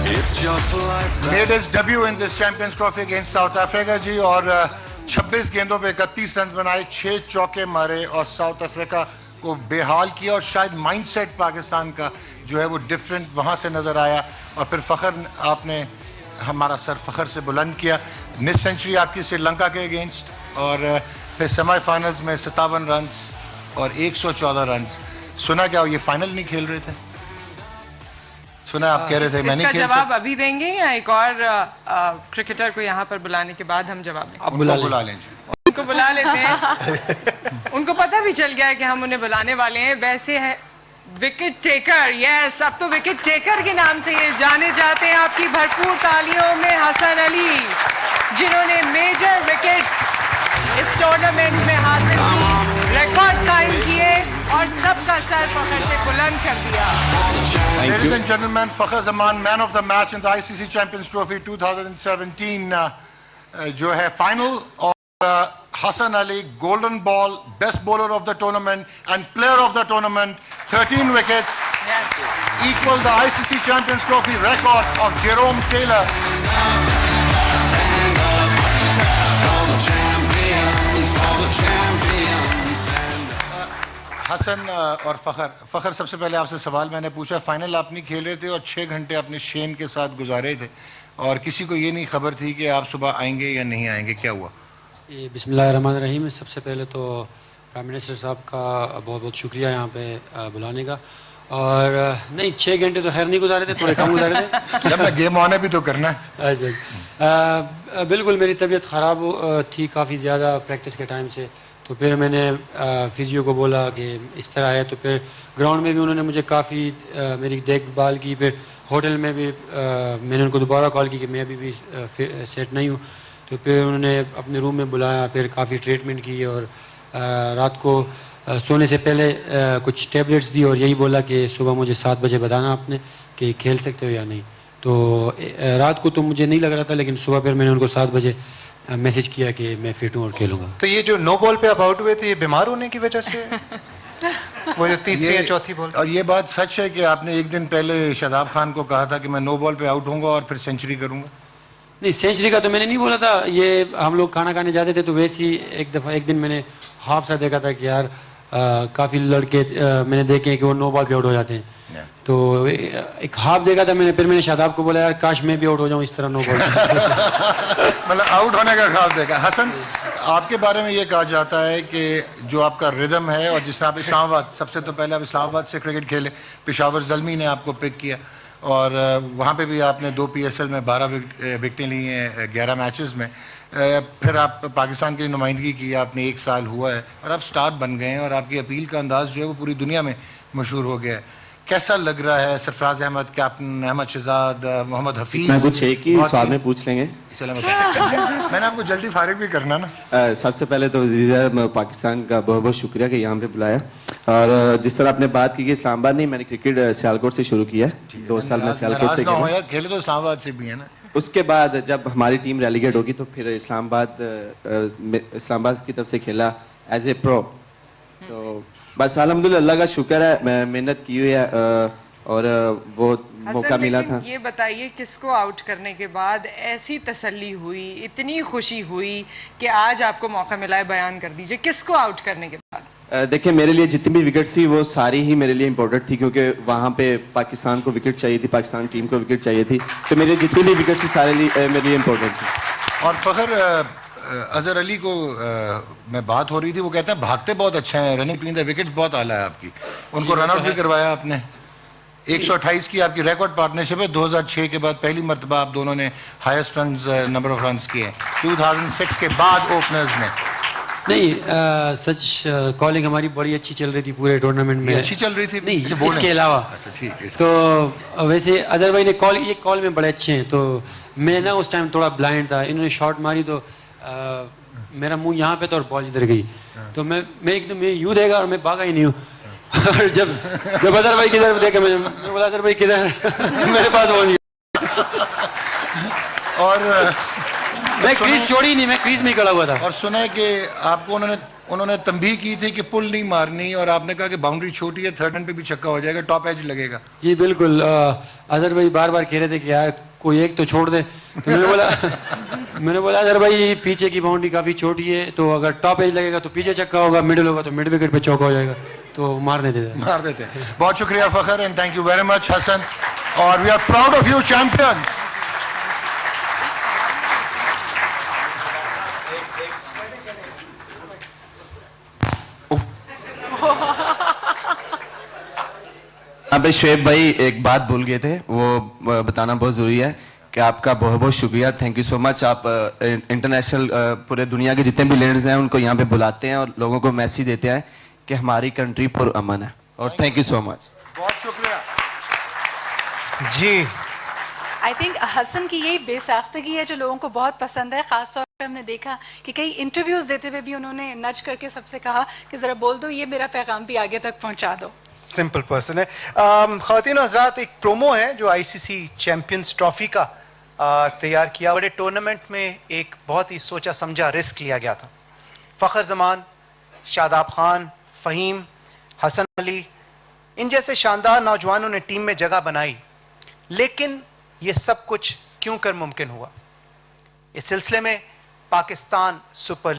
Made his debut in this Champions Trophy against South Africa जी, और 26 गेंदों पे 31 run बनाए, 6 चौके मारे और साउथ अफ्रीका को बेहाल किया। और शायद माइंडसेट पाकिस्तान का जो है वो डिफरेंट वहां से नजर आया। और फिर फखर आपने हमारा सर फखर से बुलंद किया। मिस सेंचुरी आपकी श्रीलंका के अगेंस्ट, और फिर सेमीफाइनल्स में 57 रन और 114 रन। सुना क्या ये फाइनल नहीं खेल रहे थे? सुना आप कह रहे थे मैं नहीं खेल सकता। जवाब अभी देंगे या एक और क्रिकेटर को यहाँ पर बुलाने के बाद हम जवाब देंगे? आप बुला लें। उनको बुला लेते हैं। उनको पता भी चल गया है कि हम उन्हें बुलाने वाले हैं। वैसे है विकेट टेकर, यस, अब तो विकेट टेकर के नाम से ये जाने जाते हैं। आपकी भरपूर तालियों में हसन अली, जिन्होंने मेजर विकेट इस टूर्नामेंट में हासिल की, रिकॉर्ड कायम किए और सबका सर फखर से बुलंद कर दिया। Ladies and gentlemen, Fakhar Zaman, man of the match in the ICC Champions Trophy 2017 जो है फाइनल, और Hasan Ali, golden ball, best bowler of the tournament and player of the tournament, 13 wickets, equal the ICC Champions Trophy record of Jerome Taylor. Hasan और फखर सबसे पहले आपसे सवाल मैंने पूछा, फाइनल आप नहीं खेल रहे थे और 6 घंटे अपने शेम के साथ गुजारे थे, और किसी को ये नहीं खबर थी कि आप सुबह आएंगे या नहीं आएंगे, क्या हुआ? बिस्मिल्लाहिर्रहमानिर्रहीम। सबसे पहले तो प्राइम मिनिस्टर साहब का बहुत बहुत शुक्रिया यहाँ पे बुलाने का। और नहीं, 6 घंटे तो खैर नहीं गुजारे थे, थोड़े कम गुजारे थे। जब गेम ऑन है भी तो करना है। बिल्कुल, मेरी तबीयत ख़राब थी काफ़ी ज़्यादा प्रैक्टिस के टाइम से। तो फिर मैंने फिजियो को बोला कि इस तरह है, तो फिर ग्राउंड में भी उन्होंने मुझे काफ़ी मेरी देखभाल की। फिर होटल में भी मैंने उनको दोबारा कॉल की कि मैं अभी भी सेट नहीं हूँ। तो फिर उन्होंने अपने रूम में बुलाया, फिर काफ़ी ट्रीटमेंट की, और रात को सोने से पहले कुछ टैबलेट्स दी, और यही बोला कि सुबह मुझे 7 बजे बताना आपने कि खेल सकते हो या नहीं। तो रात को तो मुझे नहीं लग रहा था, लेकिन सुबह फिर मैंने उनको 7 बजे मैसेज किया कि मैं फिट हूँ और खेलूंगा। तो ये जो नो बॉल पे आप आउट हुए थे, ये बीमार होने की वजह से वो जो तीसरी या चौथी बॉल? और ये बात सच है कि आपने एक दिन पहले शादाब खान को कहा था कि मैं नो बॉल पे आउट होऊंगा और फिर सेंचुरी करूंगा? नहीं, सेंचुरी का तो मैंने नहीं बोला था। ये हम लोग खाना खाने जाते थे, तो वैसे ही एक दिन मैंने ख्वाब सा देखा था कि यार काफ़ी लड़के मैंने देखे कि वो नो बॉल पे आउट हो जाते हैं। तो एक ख्वाब देखा था मैंने, फिर मैंने शादाब को बोला यार काश मैं भी आउट हो जाऊं इस तरह नो बॉल। मतलब आउट होने का ख्वाब देखा। हसन, आपके बारे में ये कहा जाता है कि जो आपका रिदम है, और जिसमें आप इस्लामाबाद, सबसे तो पहले आप इस्लामाबाद से क्रिकेट खेले, पेशावर ज़ल्मी ने आपको पिक किया, और वहाँ पे भी आपने 2 PSL में 12 विकेटें ली हैं 11 मैचेस में। फिर आप पाकिस्तान की नुमाइंदगी की, आपने 1 साल हुआ है और आप स्टार बन गए हैं, और आपकी अपील का अंदाज जो है वो पूरी दुनिया में मशहूर हो गया है। कैसा लग रहा है? सरफराज अहमद, कैप्टन अहमद शहजाद, मोहम्मद हफीज, मैं कुछ एक ही सवाल में पूछ लेंगे। मैंने आपको जल्दी फारिग भी करना ना। सबसे पहले तो पाकिस्तान का बहुत बहुत शुक्रिया कि यहाँ पे बुलाया। और जिस तरह आपने बात की कि इस्लामाबाद नहीं, मैंने क्रिकेट सियालकोट से शुरू किया है। 2 साल में सियालकोट से खेला। खेले तो इस्लामाबाद से भी है ना। उसके बाद जब हमारी टीम रेलीगेट होगी तो फिर इस्लामाबाद की तरफ से खेला एज ए प्रो। तो बस अल्हम्दुलिल्लाह अल्लाह का शुक्र है, मैं मेहनत की हुई है और वो मौका मिला था। ये बताइए, किसको आउट करने के बाद ऐसी तसल्ली हुई, इतनी खुशी हुई कि आज आपको मौका मिला है? बयान कर दीजिए, किसको आउट करने के बाद? देखिए, मेरे लिए जितनी भी विकेट थी वो सारी ही मेरे लिए इंपॉर्टेंट थी, क्योंकि वहां पे पाकिस्तान को विकेट चाहिए थी, पाकिस्तान टीम को विकेट चाहिए थी। तो मेरे जितनी भी विकेट थी सारे मेरे लिए इंपॉर्टेंट थी। और फखर, अजहर अली को मैं बात हो रही थी, वो कहते हैं भागते बहुत अच्छे हैं, रनिंग बिटवीन द विकेट्स बहुत आला है आपकी। उनको रन आउट भी करवाया आपने। 128 की आपकी रिकॉर्ड पार्टनरशिप है। 2006 के बाद पहली मर्तबा आप दोनों ने highest run number of runs किए। 2006 के बाद ओपनर्स ने नहीं, सच कॉलिंग हमारी बड़ी अच्छी चल रही थी पूरे टूर्नामेंट में। अच्छी चल रही थी? नहीं, इसके अलावा। अच्छा, ठीक है। तो वैसे अजहर भाई ने कॉल में बड़े अच्छे हैं। तो मैं ना उस टाइम थोड़ा ब्लाइंड था, इन्होंने शॉट मारी तो मेरा मुंह यहाँ पे था और बॉल इधर गई। तो मैं एकदम यूं देगा और मैं भागा ही नहीं हूँ। और जब अजहर भाई किधर देखा, मैं बोला अजहर भाई किधर? मेरे पास बॉल नहीं। और मैं क्रीज छोड़ी नहीं, मैं क्रीज में खड़ा हुआ था। और सुना है कि आपको उन्होंने انہوں نے تنبیہ کی تھی کہ پل نہیں مارنی اور آپ نے کہا کہ باؤنڈری چھوٹی ہے, تھرڈ رن پہ بھی چھکا ہو جائے گا, ٹاپ ایج لگے گا. جی بالکل. اظہر بھائی بار بار کہہ رہے تھے کہ یار کوئی ایک تو چھوڑ دے, تو میں نے بولا اظہر بھائی پیچھے کی باؤنڈری کافی چھوٹی ہے, تو اگر ٹاپ ایج لگے گا تو پیچھے چھکا ہوگا, مڈل ہوگا تو مڈ وکٹ پہ چوکا ہو جائے گا, تو مار دیتے. بہت شکریہ Fakhar, and thank you very much Hassan, اور we are proud of you champions. اب شعیب بھائی ایک بات بھول گئے تھے, وہ بتانا بہت ضروری ہے کہ آپ کا بہت بہت شکریہ, تھینک یو سو مچ. آپ انٹرنیشنل پورے دنیا کے جتنے بھی لیڈرز ہیں ان کو یہاں پہ بلاتے ہیں اور لوگوں کو میسیج دیتے ہیں کہ ہماری کنٹری پر امن ہے, اور تھینک یو سو مچ. بہت شکریہ. جی آئی تھنک حسن کی یہی بے ساختگی ہے جو لوگوں کو بہت پسند ہے. خاص طور پہ ہم نے دیکھا کہ کئی انٹرویوز دیتے ہوئے بھی انہوں نے نچ کر کے سب سے کہا کہ ذرا بول دو, یہ میرا پیغام بھی آگے تک پہنچا دو. سمپل پرسن ہے. خواتین و حضرات, ایک پرومو ہے جو آئی سی سی چیمپئنز ٹرافی کا تیار کیا. بڑے ٹورنامنٹ میں ایک بہت ہی سوچا سمجھا رسک لیا گیا تھا. فخر زمان, شاداب خان, فہیم, حسن علی, ان جیسے شاندار نوجوانوں نے ٹیم میں جگہ بنائی. لیکن یہ سب کچھ کیوں کر ممکن ہوا؟ اس سلسلے میں پاکستان سپر